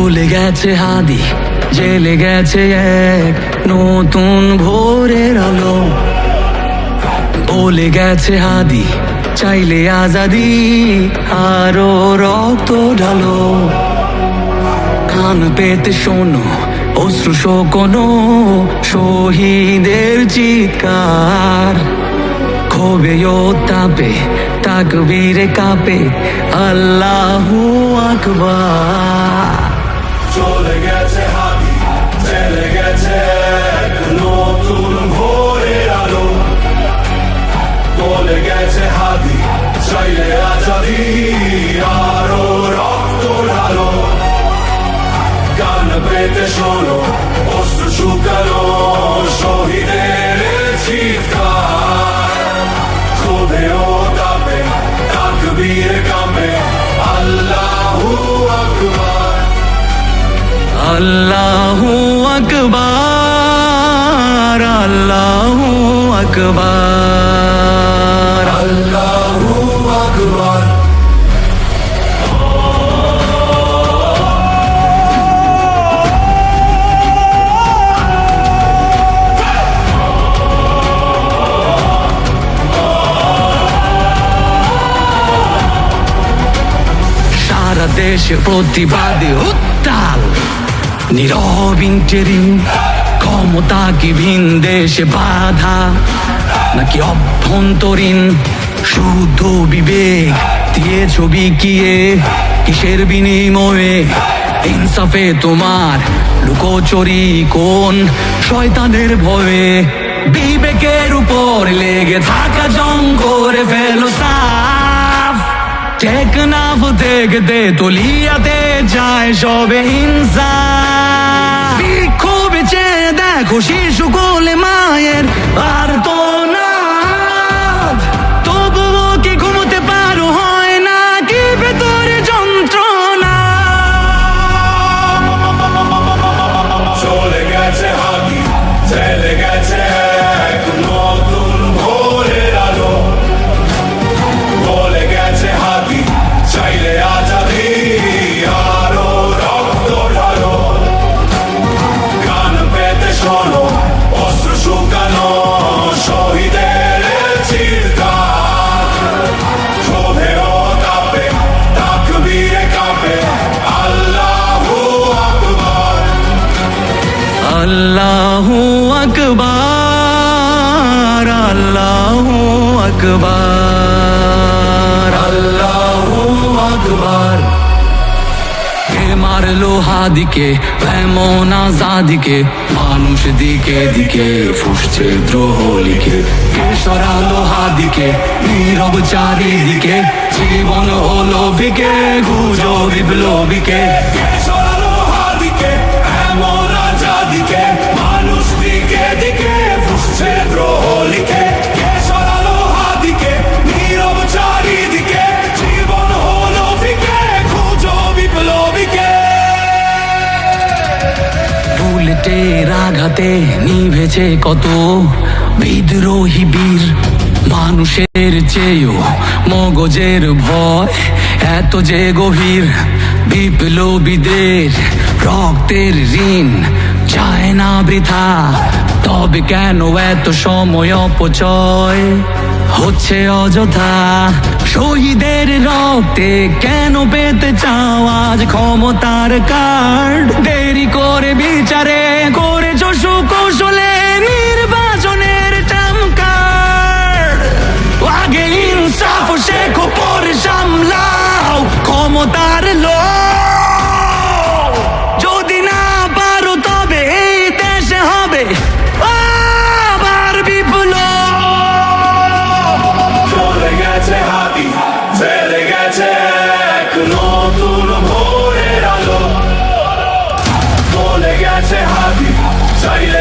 ভুলে গেছে হাদি, জেলে গেছে এক নতুন ভোরের আলো। বলে গেছে হাদি, চাইলে আজাদি আরো রক্ত ঢালো। কান পেতে শোনো অশ্রু শোকনো শহীদের চিৎকার। ক্ষোভে ও তাপে তাকবীরে কাঁপে আল্লাহু আকবার। চলে গেছে হাদি, চলে গেছে এক নতুন ভোরের আলো। বলে গেছে হাদি, চাইলে আজাদি আরো রক্ত ঢালো। কান পেতে শোনো অশ্রু শুকানো শহীদের চিৎকার। ক্ষোভে ও তাপে তাকবীরে কাঁপে আল্লাহু আকবার। আল্লাহু আকবার, আল্লাহু আকবার, আল্লাহু আকবার। সারা দেশে প্রতিবাদে উত্তাল, নীরব ইন্টারিম। ক্ষমতা কি ভিন দেশে বাধা নাকি অভ্যন্তরীণ? শুদ্ধ বিবেক দিয়ে ছবি কিয়ে কিসের বিনিময়ে? ইনসাফে তোমার লুকোচুরি কোন শয়তানের ভয়ে? বিবেকের উপর লেগে থাকা জং করে ফেলো সাফ। টেকনাফ দেখতে তলিয়াতে যায় সবে হিংসা। বিক্ষোভে চেয়ে দেখো শিশু কোলে মায়ের আর তো না। তবুও কি ঘুমোতে পারো হয় না কি ভেতরে যন্ত্রণা? চলে গেছে হাদি, চলে গেছে এক নতুন ভোরের আলো। বলে গেছে হাদি, চাইলে আজাদি আরো রক্ত ঢালো। কান পেতে শোনো অশ্রু শুকানো শহীদের চিৎকার। ক্ষোভে ও তাপে তাকবীরে কাঁপে আল্লাহু আকবার। আল্লাহু আকবার, আল্লাহু আকবার, আল্লাহু আকবার। কে মারলো হাদিকে এমন আজাদিকে? মানুষ দিকে দিকে ফুসছে দ্রোহ লিখে। কে সরালো হাদিকে নীরব চারিদিকে? জীবন হলো বিকে গুজো বিপ্লবীকে। কে সরালো হাদিকে এমন আজাদিকে? মানুষ দিকে দিকে ফুসছে দ্রোহ লিখে। কে সরালো হাদিকে নীরব চারিদিকে? জীবন হলো ফিকে খুঁজো বিপ্লবীকে। বুলেটের আঘাতে নিভেছে কত বিদ্রোহী বীর। মানুষের চেয়েও মগজের ভয় এত যে গভীর। বিপ্লবীদের রক্তের ঋণ চায় না বৃথা। তবে কেন এত সময় অপচয় হচ্ছে অযথা? শহীদের রক্তে কেন পেতে চাও আজ ক্ষমতার কার্ড? দেরি করে বিচারে করেছ সুকৌশলে নির্বাচনের ট্রাম্প কার্ড। আগে ইনসাফ শেখো পরে সামলাও ক্ষমতার লোভ। যদি না পারো তবে এই দেশে হবে আবার বিপ্লব। চলে গেছে হাদি, চলে গেছে এক নতুন ভোরের আলো। বলে গেছে হাদি, চাইলে